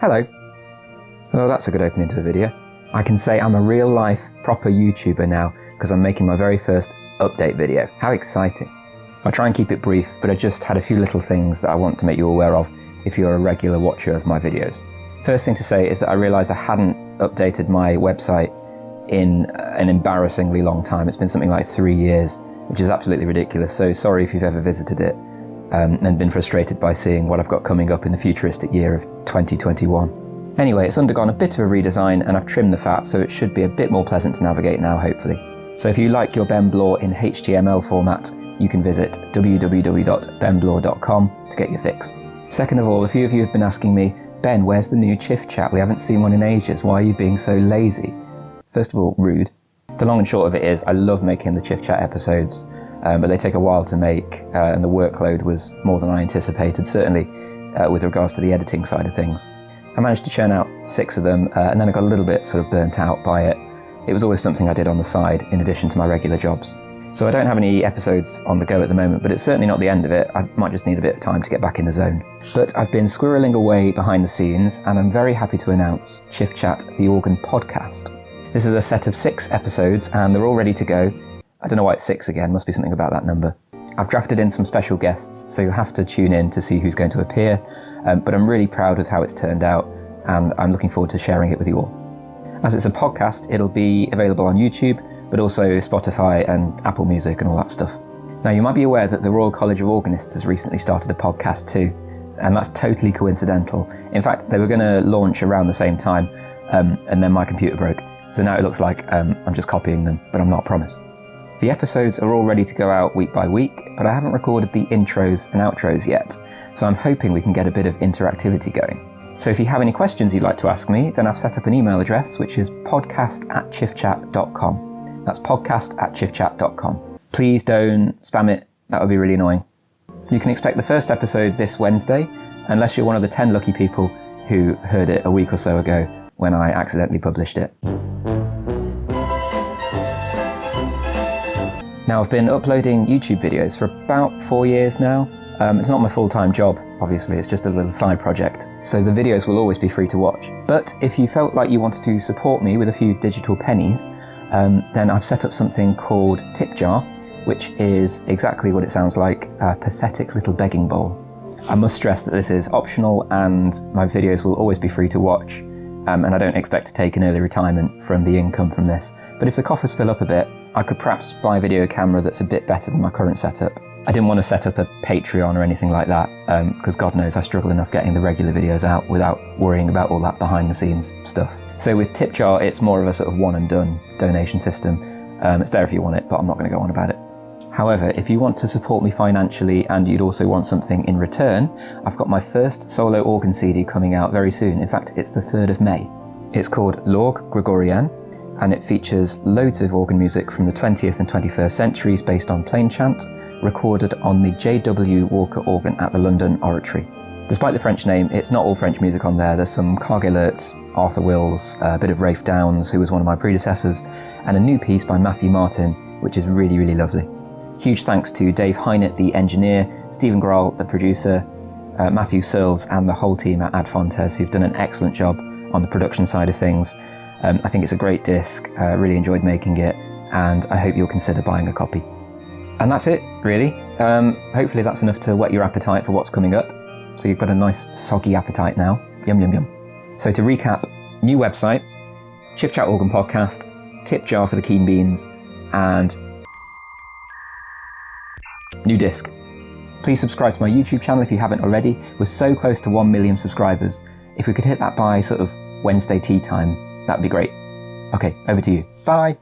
Hello. Well, that's a good opening to a video. I can say I'm a real-life, proper YouTuber now because I'm making my very first update video. How exciting. I'll try and keep it brief, but I just had a few little things that I want to make you aware of if you're a regular watcher of my videos. First thing to say is that I realised I hadn't updated my website in an embarrassingly long time. It's been something like 3 years, which is absolutely ridiculous, so sorry if you've ever visited it and been frustrated by seeing what I've got coming up in the futuristic year of 2021. Anyway, it's undergone a bit of a redesign and I've trimmed the fat, so it should be a bit more pleasant to navigate now, hopefully. So if you like your Ben Bloor in HTML format, you can visit www.benbloor.com to get your fix. Second of all, a few of you have been asking me, Ben, where's the new Chiff Chat? We haven't seen one in ages. Why are you being so lazy? First of all, rude. The long and short of it is I love making the Chiff Chat episodes, but they take a while to make and the workload was more than I anticipated, certainly with regards to the editing side of things. I managed to churn out 6 of them and then I got a little bit sort of burnt out by it. It was always something I did on the side in addition to my regular jobs. So I don't have any episodes on the go at the moment, but it's certainly not the end of it. I might just need a bit of time to get back in the zone. But I've been squirreling away behind the scenes and I'm very happy to announce Chiff Chat, the Organ Podcast. This is a set of 6 episodes and they're all ready to go. I don't know why it's 6 again, must be something about that number. I've drafted in some special guests, so you'll have to tune in to see who's going to appear, but I'm really proud with how it's turned out and I'm looking forward to sharing it with you all. As it's a podcast, it'll be available on YouTube, but also Spotify and Apple Music and all that stuff. Now, you might be aware that the Royal College of Organists has recently started a podcast too, and that's totally coincidental. In fact, they were going to launch around the same time, and then my computer broke. So now it looks like I'm just copying them, but I'm not, promise. The episodes are all ready to go out week by week, but I haven't recorded the intros and outros yet, so I'm hoping we can get a bit of interactivity going. So if you have any questions you'd like to ask me, then I've set up an email address, which is podcast@chiffchat.com. That's podcast@chiffchat.com. Please don't spam it, that would be really annoying. You can expect the first episode this Wednesday, unless you're one of the 10 lucky people who heard it a week or so ago when I accidentally published it. Now, I've been uploading YouTube videos for about 4 years now. It's not my full-time job, obviously, it's just a little side project, so the videos will always be free to watch. But if you felt like you wanted to support me with a few digital pennies, then I've set up something called Tipjar, which is exactly what it sounds like, a pathetic little begging bowl. I must stress that this is optional and my videos will always be free to watch, and I don't expect to take an early retirement from the income from this. But if the coffers fill up a bit, I could perhaps buy a video camera that's a bit better than my current setup. I didn't want to set up a Patreon or anything like that, because God knows I struggle enough getting the regular videos out without worrying about all that behind the scenes stuff. So with Tipjar, it's more of a sort of one and done donation system. It's there if you want it, but I'm not going to go on about it. However, if you want to support me financially and you'd also want something in return, I've got my first solo organ CD coming out very soon. In fact, it's the 3rd of May. It's called L'Orgue Gregorienne, and it features loads of organ music from the 20th and 21st centuries based on plain chant, recorded on the J.W. Walker organ at the London Oratory. Despite the French name, it's not all French music on there. There's some Cargelert, Arthur Wills, a bit of Rafe Downs, who was one of my predecessors, and a new piece by Matthew Martin, which is really, really lovely. Huge thanks to Dave Hynett, the engineer, Stephen Grohl, the producer, Matthew Searles, and the whole team at Ad Fontes, who've done an excellent job on the production side of things. I think it's a great disc, really enjoyed making it, and I hope you'll consider buying a copy. And that's it, really. Hopefully that's enough to whet your appetite for what's coming up. So you've got a nice soggy appetite now. Yum, yum, yum. So to recap, new website, Chiff Chat Organ Podcast, Tipjar for the keen beans, and new disc. Please subscribe to my YouTube channel if you haven't already. We're so close to 1 million subscribers. If we could hit that by sort of Wednesday tea time, that'd be great. Okay, over to you. Bye.